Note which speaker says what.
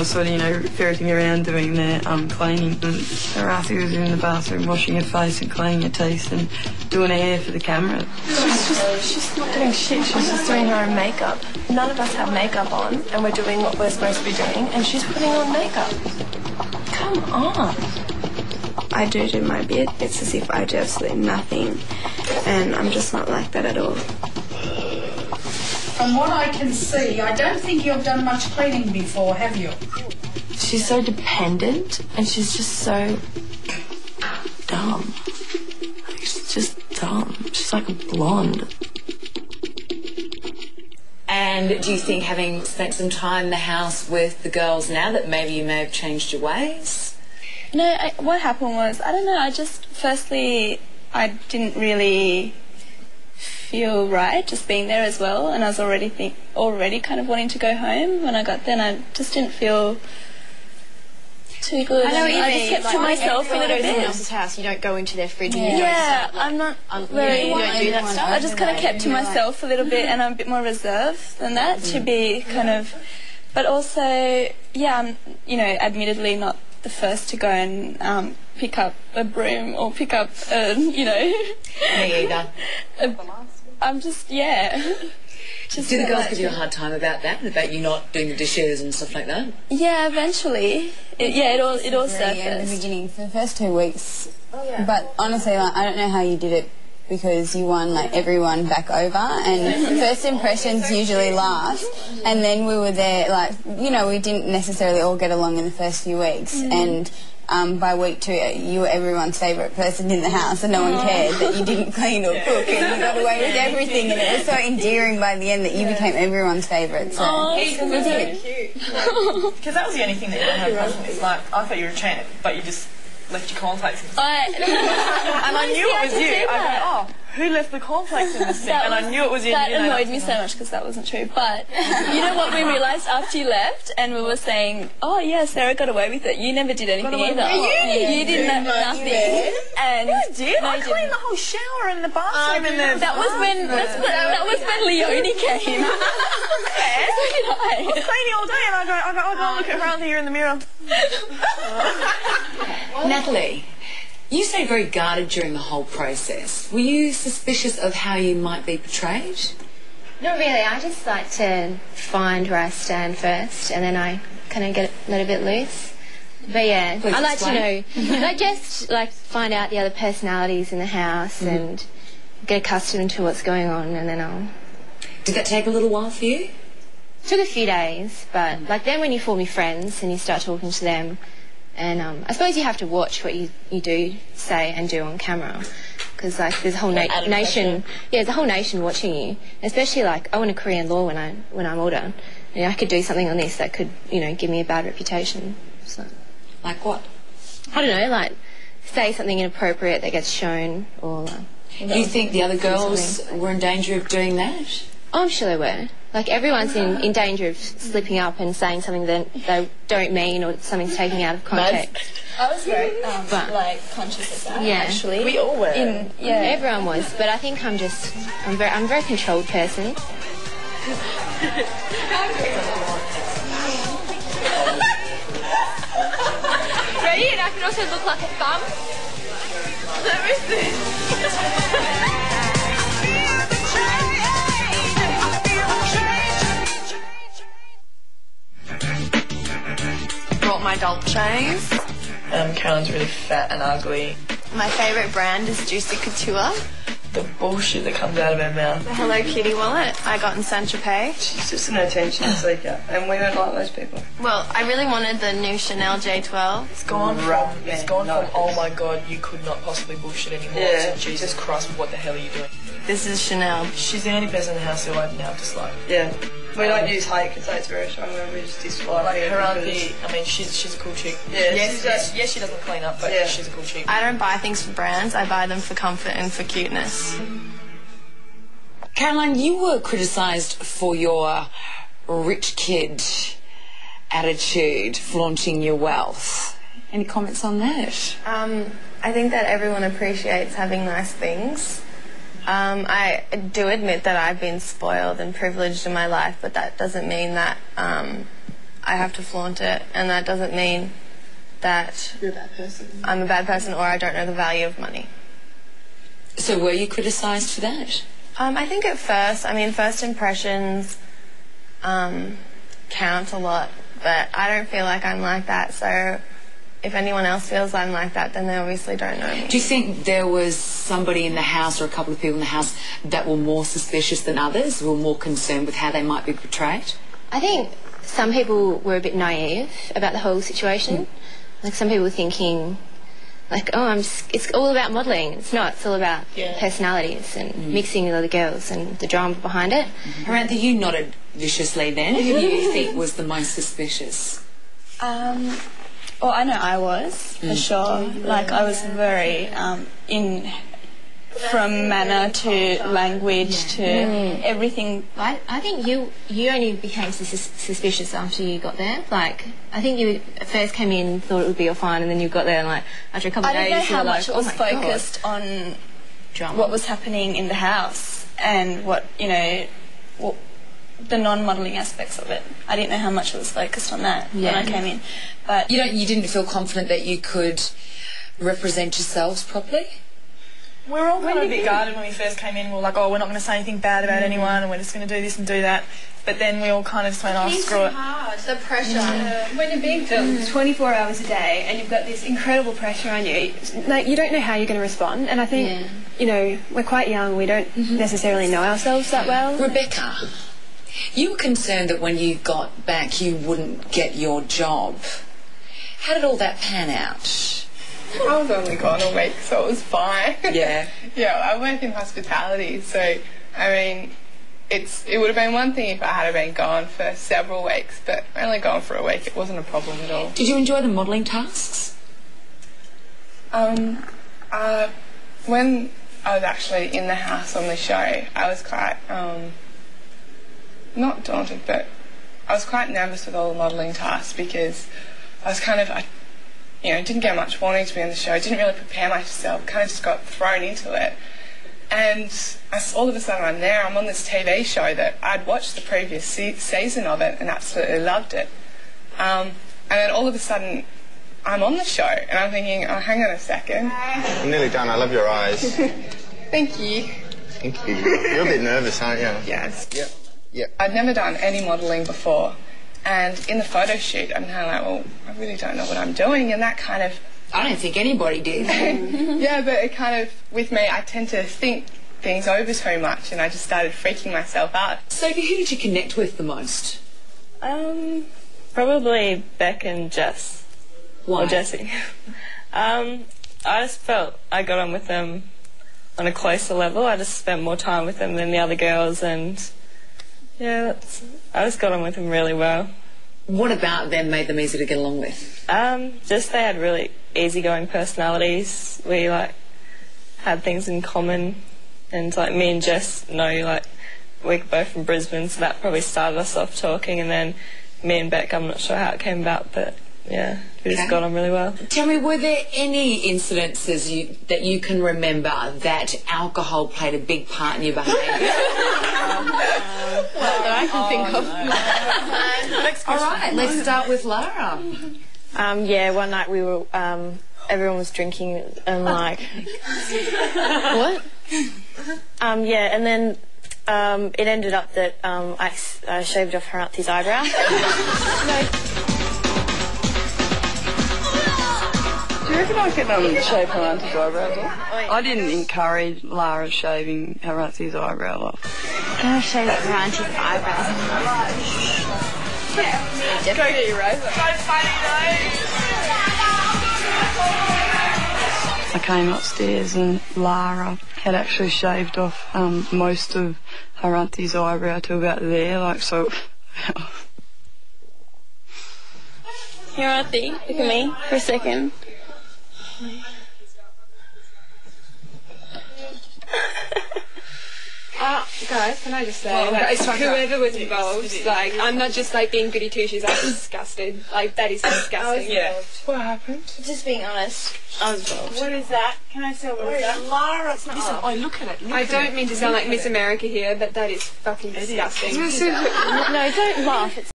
Speaker 1: was sort of, you know, ferreting around doing their cleaning. And Arathi was in the bathroom washing her face and cleaning her teeth and doing her hair for the camera.
Speaker 2: She's not doing shit, she's just doing her own makeup. None of us have makeup on and we're doing what we're supposed to be doing and she's putting on makeup. Come on.
Speaker 3: I do my bit. It's as if I do absolutely nothing and I'm just not like that at all.
Speaker 4: From what I can see, I don't think you've done much cleaning before, have you?
Speaker 2: She's so dependent and she's just so dumb. She's just dumb. She's like a blonde.
Speaker 5: And do you think, having spent some time in the house with the girls now, that maybe you may have changed your ways?
Speaker 6: No, what happened was, I don't know, firstly, I didn't really feel right just being there as well, and I was already kind of wanting to go home when I got there, and I just didn't feel too good.
Speaker 7: I know what you mean.
Speaker 6: I just kept to myself a little bit.
Speaker 7: Someone else's house, you don't go into their fridge and you
Speaker 6: Yeah,
Speaker 7: don't start,
Speaker 6: I'm not
Speaker 7: very... You don't do that stuff?
Speaker 6: I just kind of kept to myself a little bit, and I'm a bit more reserved than that to be kind of... But also, yeah, I'm, you know, admittedly not the first to go and pick up a broom or pick up, you know...
Speaker 5: Me either.
Speaker 6: I'm just, yeah...
Speaker 5: Do the girls give you a hard time about that? About you not doing the dishes and stuff like that?
Speaker 6: Yeah, eventually. It all surfaced.
Speaker 8: In the beginning, for the first 2 weeks. Oh, yeah. But honestly, like, I don't know how you did it because you won like everyone back over, and first impressions usually last. And then we were there, like, you know, we didn't necessarily all get along in the first few weeks, and by week 2 you were everyone's favourite person in the house and no one cared that you didn't clean or cook and you got away with everything, and it was so endearing by the end that you became everyone's favourite. So
Speaker 2: He's so cute. Because that was the only thing that you had present. It's like, I thought you were a champ, but you just left your cornflakes in the sink. And I knew it was you. I go, oh, who left the cornflakes in the sink? And I knew it was you.
Speaker 6: That annoyed me so much because that wasn't true. But you know what we realised after you left, and we were saying, oh yeah, Sarah got away with it. You never did anything either. You did nothing. And
Speaker 2: I did. I cleaned the whole shower and the bathroom and the...
Speaker 6: That was when Leonie came.
Speaker 2: Yeah.
Speaker 6: So did I.
Speaker 2: I was cleaning all day and I go, look at her out here in the mirror.
Speaker 5: Natalie, you stayed very guarded during the whole process. Were you suspicious of how you might be portrayed?
Speaker 7: Not really. I just like to find where I stand first and then I kind of get a little bit loose. But yeah,
Speaker 5: Please
Speaker 7: I like
Speaker 5: explain.
Speaker 7: to know, like just like find out the other personalities in the house and get accustomed to what's going on, and then I'll...
Speaker 5: Did that take a little while for you?
Speaker 7: Took a few days, but like then when you form your friends and you start talking to them, and I suppose you have to watch what you do, say and do on camera, because like there's a whole nation, there's a whole nation watching you. Especially like I went to Korean law when I'm older, and I could do something on this that could, you know, give me a bad reputation. So,
Speaker 5: like what?
Speaker 7: I don't know, like say something inappropriate that gets shown, or.
Speaker 5: Do you think the other girls were in danger of doing that?
Speaker 7: Oh, I'm sure they were. Like, everyone's in danger of slipping up and saying something that they don't mean, or something's taken out of context.
Speaker 6: I was very, conscious of that, actually.
Speaker 2: We all were.
Speaker 7: Everyone was. But I think I'm a very controlled person.
Speaker 6: Ready? And I can also look like a thumb. Let me see.
Speaker 2: Brought my Dolces. Caroline's really fat and ugly.
Speaker 3: My favourite brand is Juicy Couture.
Speaker 2: The bullshit that comes out of her mouth.
Speaker 3: The Hello Kitty wallet I got in Saint-Tropez.
Speaker 1: She's just an attention seeker, and we don't like those people.
Speaker 3: Well, I really wanted the new Chanel J12.
Speaker 2: It's gone from, oh my god, you could not possibly bullshit anymore.
Speaker 1: Yeah.
Speaker 2: To, Jesus Christ, what the hell are you doing?
Speaker 3: This is Chanel.
Speaker 2: She's the only person in the house who I now dislike.
Speaker 1: Yeah. We don't use hate because it's very strong, we just dislike
Speaker 2: Like her
Speaker 1: because...
Speaker 2: auntie, I mean, she's a cool chick.
Speaker 1: Yeah,
Speaker 2: Yes, she doesn't clean up, but she's a cool chick.
Speaker 3: I don't buy things for brands, I buy them for comfort and for cuteness.
Speaker 5: Caroline, you were criticised for your rich kid attitude, flaunting your wealth. Any comments on that?
Speaker 3: I think that everyone appreciates having nice things. I do admit that I've been spoiled and privileged in my life, but that doesn't mean that
Speaker 9: I have to flaunt it, and that doesn't mean that
Speaker 2: You're a bad person.
Speaker 9: I'm a bad person or I don't know the value of money.
Speaker 5: So were you criticised for that?
Speaker 9: I think at first, first impressions count a lot, but I don't feel like I'm like that, so if anyone else feels I'm like that, then they obviously don't know me.
Speaker 5: Do you think there was somebody in the house or a couple of people in the house that were more suspicious than others, who were more concerned with how they might be portrayed?
Speaker 7: I think some people were a bit naive about the whole situation. Like some people were thinking, like, oh, it's all about modelling. It's not. It's all about personalities and mixing with other girls and the drama behind it.
Speaker 5: Harantha, you nodded viciously then. Who do you think was the most suspicious?
Speaker 6: Well, I know I was, for sure. Like, I was very, from manner to language to everything.
Speaker 7: I think you only became suspicious after you got there. Like, I think you first came in, thought it would be all fine, and then you got there and, like, after a couple of days,
Speaker 6: I didn't know how much
Speaker 7: like,
Speaker 6: it was focused on
Speaker 7: drama.
Speaker 6: What was happening in the house and what, the non-modelling aspects of it. I didn't know how much it was focused on that when I came in. But
Speaker 5: you didn't feel confident that you could represent yourselves properly?
Speaker 2: We were all kind of a bit guarded when we first came in. We were like, oh, we're not going to say anything bad about anyone and we're just going to do this and do that. But then we all kind of just went, oh, screw it.
Speaker 9: Hard. The pressure.
Speaker 10: When you're being filmed 24 hours a day and you've got this incredible pressure on you, like, you don't know how you're going to respond. And I think, we're quite young. We don't necessarily know ourselves that well.
Speaker 5: Rebecca, you were concerned that when you got back you wouldn't get your job. How did all that pan out?
Speaker 11: I was only gone a week, so it was fine.
Speaker 5: Yeah.
Speaker 11: I work in hospitality, so, it would have been one thing if I had been gone for several weeks, but only gone for a week, it wasn't a problem at all.
Speaker 5: Did you enjoy the modelling tasks?
Speaker 11: When I was actually in the house on the show, I was quite, not daunted, but I was quite nervous with all the modelling tasks because I was didn't get much warning to be on the show, didn't really prepare myself, kind of just got thrown into it. And all of a sudden I'm there, I'm on this TV show that I'd watched the previous season of it and absolutely loved it. And then all of a sudden I'm on the show and I'm thinking, oh, hang on a second.
Speaker 12: I'm nearly done, I love your eyes.
Speaker 11: Thank you.
Speaker 12: Thank you. You're a bit nervous, aren't you?
Speaker 11: Yes.
Speaker 12: Yep.
Speaker 11: I'd never done any modelling before. And in the photo shoot, I'm kind of like, well, I really don't know what I'm doing, and that kind of...
Speaker 5: I don't think anybody did.
Speaker 11: Yeah, but it kind of, with me, I tend to think things over so much, and I just started freaking myself out.
Speaker 5: So who did you connect with the most?
Speaker 6: Probably Beck and Jess.
Speaker 5: Why?
Speaker 6: Or Jessie. I just felt I got on with them on a closer level. I just spent more time with them than the other girls, and... I just got on with them really well.
Speaker 5: What about them made them easy to get along with?
Speaker 6: Just they had really easygoing personalities. We had things in common, and me and Jess know we're both from Brisbane, so that probably started us off talking. And then me and Beck, I'm not sure how it came about, but we just got on really well.
Speaker 5: Tell me, were there any incidences that you can remember that alcohol played a big part in your behaviour?
Speaker 9: That I can think of.
Speaker 5: Next question. All right, let's start with Lara.
Speaker 9: One night we were, everyone was drinking and what? And then it ended up that I shaved off Harantha's eyebrow.
Speaker 1: Do you reckon I could shave Harantha's eyebrows off? I didn't encourage Lara shaving Harantha's eyebrow off.
Speaker 7: Can I shave Harantha's eyebrows?
Speaker 2: Go get your razor. So funny
Speaker 1: I came upstairs and Lara had actually shaved off most of Harantha's eyebrow to about there, so...
Speaker 6: Harantha, look at me for a second.
Speaker 10: Guys, can I just say that whoever was involved, I'm not just being goody two shoes, I'm disgusted. That is disgusting.
Speaker 11: What happened?
Speaker 9: Just being honest,
Speaker 10: I was involved.
Speaker 2: What is that? Can I say what is that? Lara, it's not. Listen, look at it.
Speaker 10: I don't mean to sound like Miss America here, but that is fucking disgusting.
Speaker 9: no, don't laugh. It's